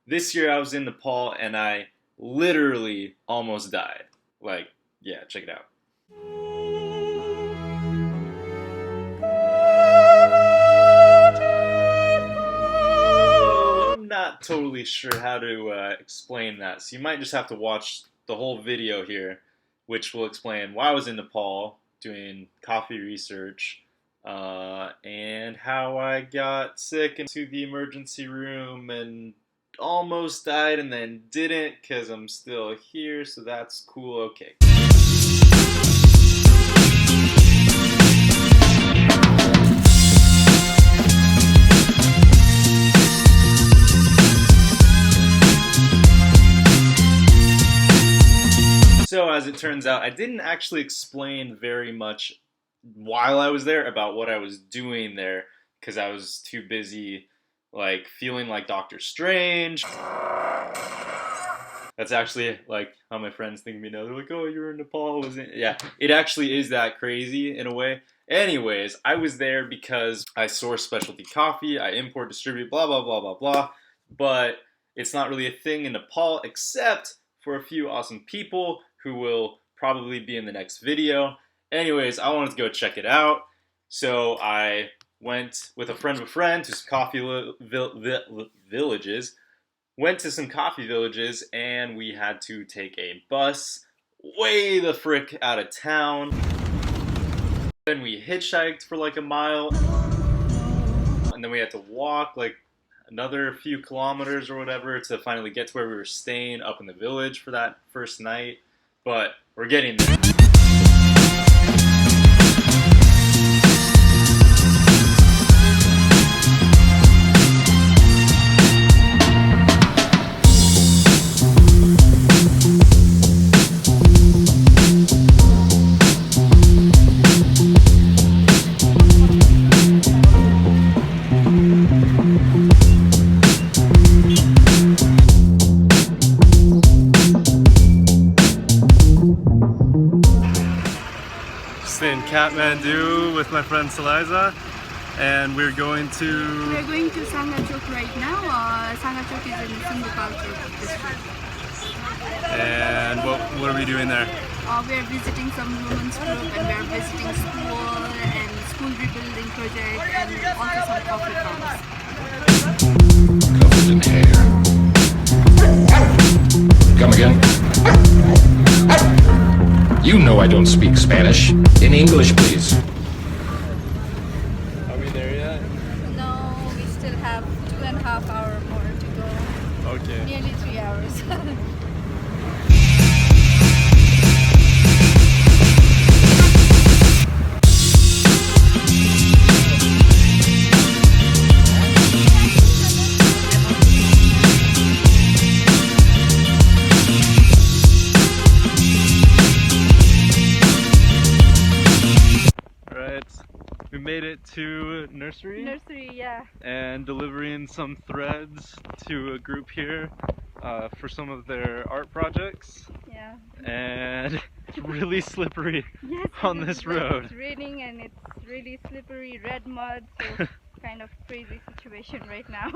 This year I was in Nepal and I literally almost died. Like, yeah, check it out. I'm not totally sure how to explain that, so you might just have to watch the whole video here, which will explain why I was in Nepal doing coffee research, and how I got sick into the emergency room and almost died and then didn't because I'm still here, so that's cool. Okay. So as it turns out, I didn't actually explain very much while I was there about what I was doing there because I was too busy like feeling like Doctor Strange. That's actually like how my friends think of me now. They're like, "Oh, you were in Nepal, wasn't it?" Yeah, it actually is that crazy in a way. Anyways, I was there because I source specialty coffee, I import, distribute, blah blah blah blah blah. But it's not really a thing in Nepal except for a few awesome people who will probably be in the next video. Anyways, I wanted to go check it out, so I went with a friend of a friend to some coffee villages. Went to some coffee villages, and we had to take a bus way the frick out of town. Then we hitchhiked for like a mile, and then we had to walk like another few kilometers or whatever to finally get to where we were staying up in the village for that first night. But we're getting there. In Kathmandu with my friend Saliza, and we're going to Sangachok right now. Sangachok is in Sindhupalchok district. And what are we doing there? We are visiting some women's group, and we are visiting school and school rebuilding project, and also some coffee farms. Covered in hair. Come again? You know I don't speak Spanish. In English, please. Are we there yet? No, we still have 2.5 hours more to go. Okay. Nearly 3 hours. We made it to nursery. Nursery, yeah. And delivering some threads to a group here for some of their art projects. Yeah. And it's really slippery yes, on this road. It's raining and it's really slippery, red mud, so kind of crazy situation right now.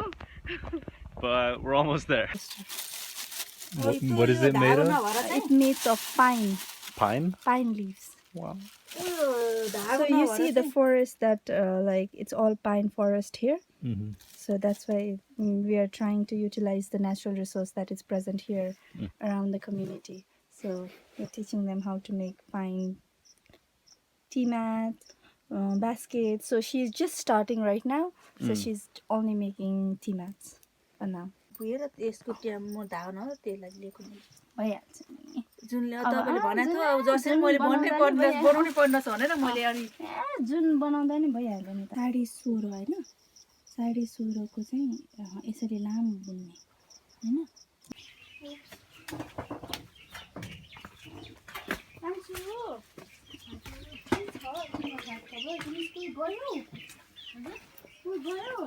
But we're almost there. What is it made of? It's made of pine. Pine? Pine leaves. Wow. So you see the forest that like it's all pine forest here. Mm-hmm. So that's why we are trying to utilize the natural resource that is present here around the community. So we're teaching them how to make pine tea mat, baskets. So she's just starting right now. So she's only making tea mats for now. भइहाल्छ नि जुनले तपाईले भने थियो अब जसरी मैले भन्नै पर्दैन बनाउनै पर्छ भनेर मैले अनि जुन बनाउँदा नि भइहाल्यो नि साडी सोरो हैन साडी सोरोको चाहिँ यसरी लामो बुन्ने हैन कान्छो तिमी स्कुल गयौ स्कुल गयौ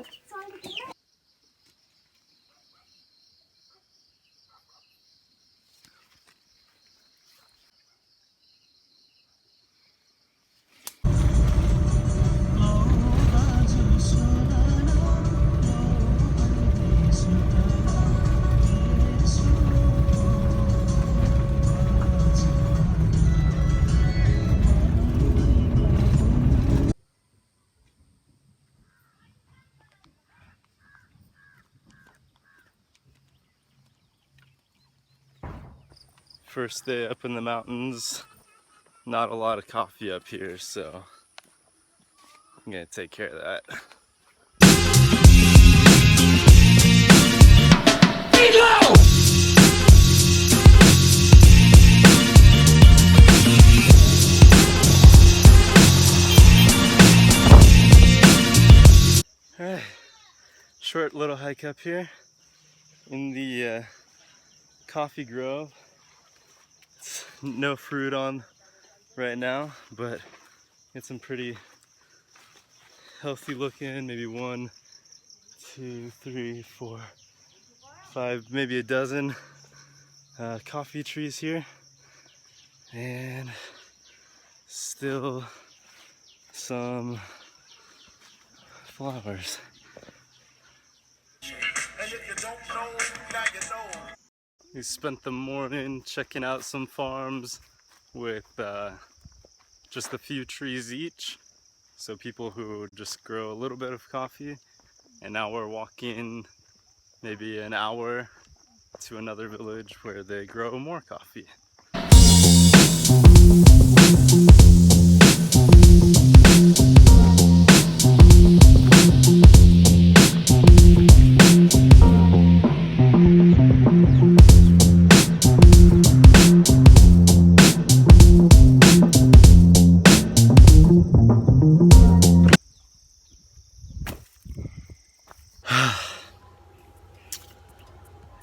First day up in the mountains. Not a lot of coffee up here, so I'm gonna take care of that. Alright, short little hike up here in the coffee grove. It's no fruit on right now, but get some pretty healthy looking, maybe 1, 2, 3, 4, 5, maybe a dozen coffee trees here, and still some flowers. We spent the morning checking out some farms with just a few trees each, so people who just grow a little bit of coffee, and now we're walking maybe an hour to another village where they grow more coffee.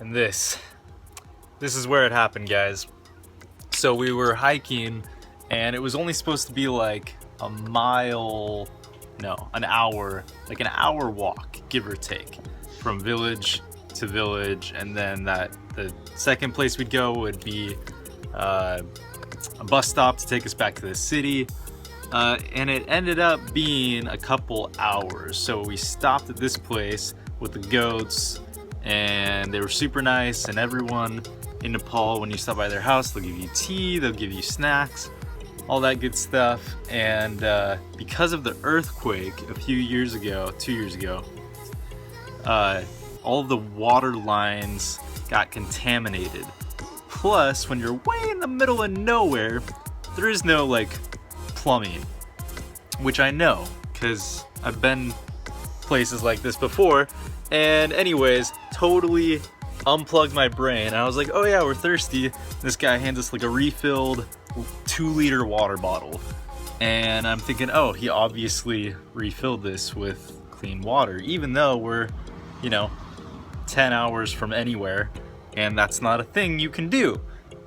And this is where it happened, guys. So we were hiking, and it was only supposed to be like a mile, no, an hour, like an hour walk, give or take, from village to village, and then the second place we'd go would be a bus stop to take us back to the city. And it ended up being a couple hours. So we stopped at this place with the goats, and they were super nice, and everyone in Nepal, when you stop by their house, they'll give you tea, they'll give you snacks, all that good stuff. And because of the earthquake a few years ago, 2 years ago, all of the water lines got contaminated. Plus, when you're way in the middle of nowhere, there is no like plumbing, which I know because I've been places like this before. And anyways, totally unplugged my brain. I was like, oh yeah, we're thirsty. This guy hands us like a refilled 2-liter water bottle. And I'm thinking, oh, he obviously refilled this with clean water, even though we're, 10 hours from anywhere, and that's not a thing you can do.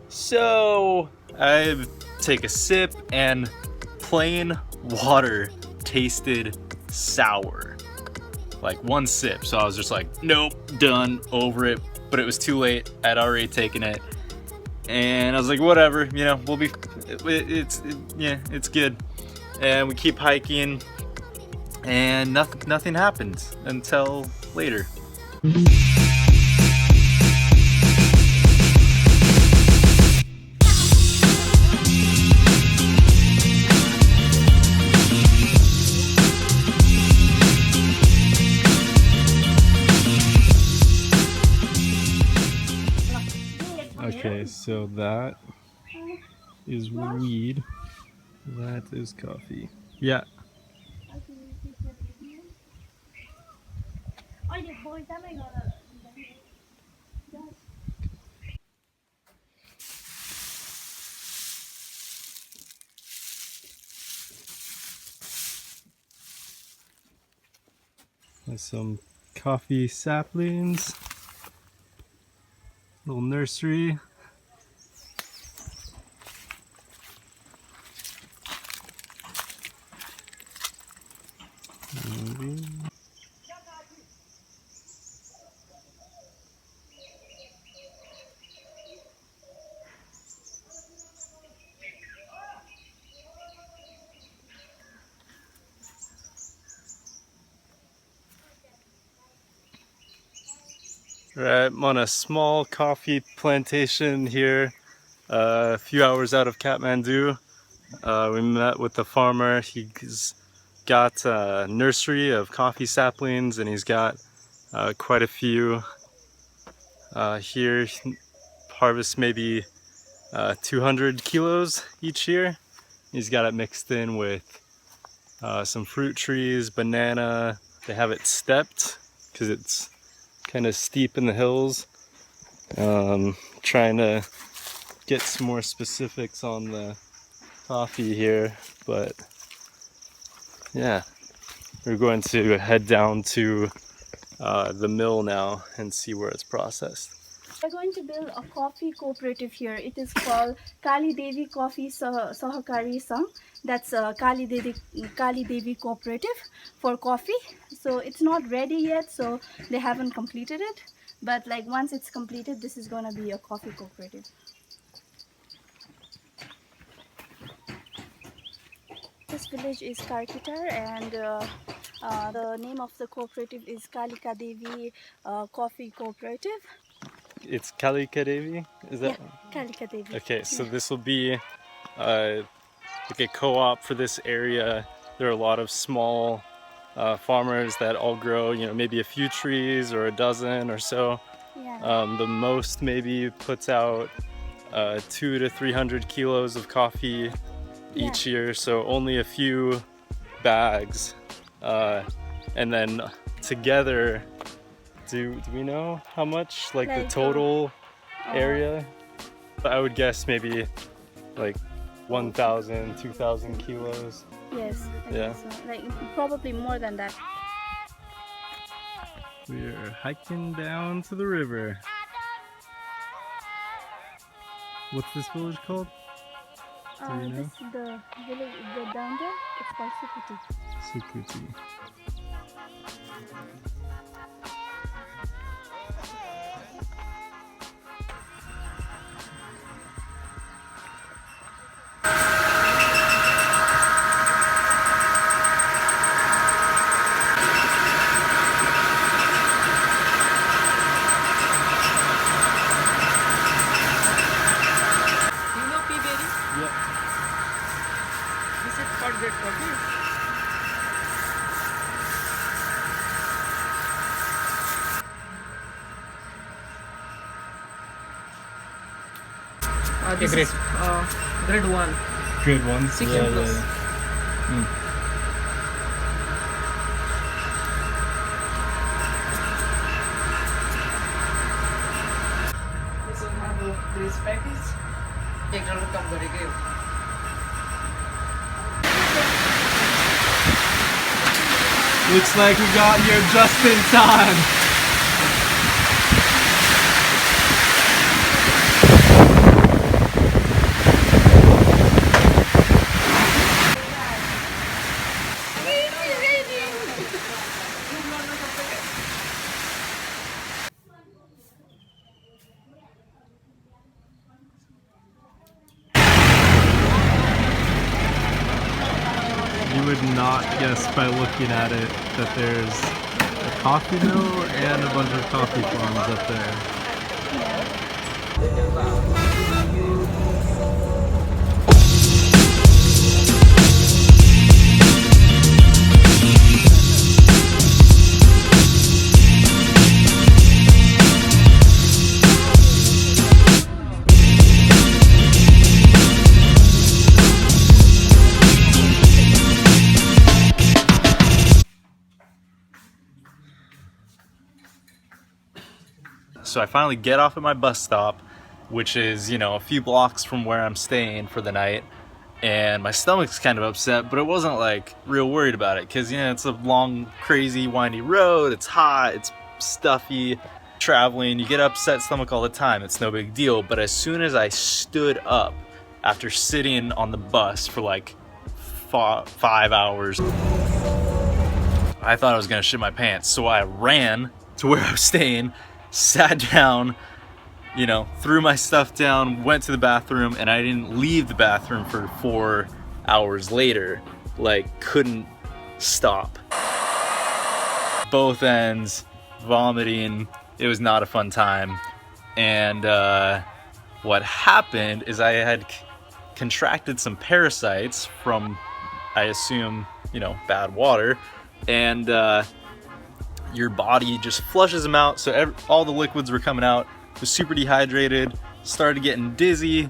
So I take a sip, and plain water tasted sour. Like one sip. So I was just like, nope, done, over it. But it was too late. I'd already taken it. And I was like, whatever, we'll be, it's good. And we keep hiking, and nothing happened until later. Okay, so that is weed. That is coffee. Yeah. There's some coffee saplings. Little nursery. Right, I'm on a small coffee plantation here, a few hours out of Kathmandu. We met with the farmer. He's got a nursery of coffee saplings, and he's got quite a few here. Harvest maybe 200 kilos each year. He's got it mixed in with some fruit trees, banana. They have it stepped because it's kind of steep in the hills. Trying to get some more specifics on the coffee here, but yeah, we're going to head down to the mill now and see where it's processed. We're going to build a coffee cooperative here. It is called Kali Devi Coffee Sahakari Sangh. That's Kali Devi Cooperative for coffee. So it's not ready yet, so they haven't completed it. But like once it's completed, this is going to be a coffee cooperative. This village is Karkitar, and the name of the cooperative is Kalika Devi Coffee Cooperative. It's Kalika Devi? Is that? Yeah, Kalika Devi. Okay, so this will be like a co-op for this area. There are a lot of small farmers that all grow, you know, maybe a few trees or a dozen or so. Yeah. The most maybe puts out 200 to 300 kilos of coffee each year, so only a few bags. And then together, do we know how much, like the total area? I would guess maybe like 1,000, 2,000 kilos. Yes. Yeah. So. Like probably more than that. We're hiking down to the river. What's this village called? Do you know? The village down there, it's called Sukuti. Sukuti. This is grade 1. Good one. 6 plus. This one have this package. एकजना कम गरेकै हो. Looks like we got here just in time. You would not guess by looking at it that there's a coffee mill and a bunch of coffee farms up there. So I finally get off at my bus stop, which is, you know, a few blocks from where I'm staying for the night, and my stomach's kind of upset, but I wasn't like real worried about it because, you know, it's a long, crazy, windy road, it's hot, it's stuffy, traveling, you get upset stomach all the time, it's no big deal. But as soon as I stood up after sitting on the bus for like 5 hours, I thought I was gonna shit my pants, so I ran to where I was staying, sat down, you know, threw my stuff down, went to the bathroom, and I didn't leave the bathroom for 4 hours later. Like, couldn't stop. Both ends, vomiting. It was not a fun time. And what happened is I had contracted some parasites from, I assume, you know, bad water, and your body just flushes them out. So all the liquids were coming out. Was super dehydrated, started getting dizzy,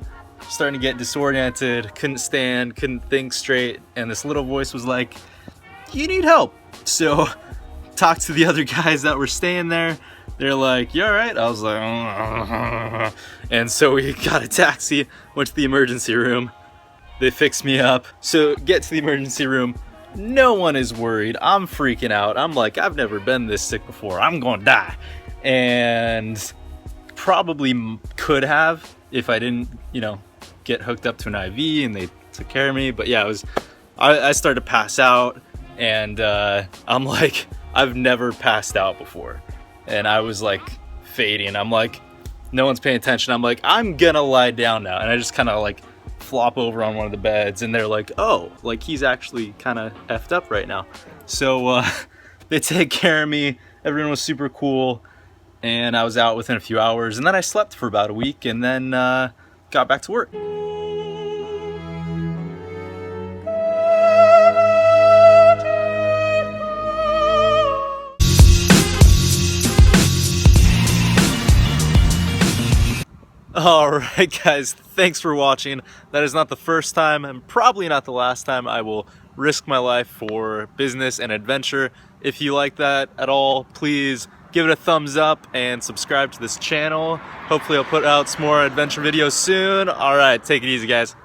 starting to get disoriented, couldn't stand, couldn't think straight, and this little voice was like, you need help. So talked to the other guys that were staying there. They're like, you all right? I was like, and so we got a taxi, went to the emergency room. They fixed me up. So get to the emergency room. No one is worried. I'm freaking out. I'm like, I've never been this sick before. I'm gonna die. And probably could have if I didn't, you know, get hooked up to an IV and they took care of me. But yeah, I started to pass out, and I'm like, I've never passed out before. And I was like fading. I'm like, no one's paying attention. I'm like, I'm gonna lie down now. And I just kind of like flop over on one of the beds, and they're like, oh, like he's actually kind of effed up right now. So they take care of me. Everyone was super cool, and I was out within a few hours, and then I slept for about a week, and then got back to work. Alright guys, thanks for watching. That is not the first time, and probably not the last time, I will risk my life for business and adventure. If you like that at all, please give it a thumbs up and subscribe to this channel. Hopefully I'll put out some more adventure videos soon. Alright, take it easy guys.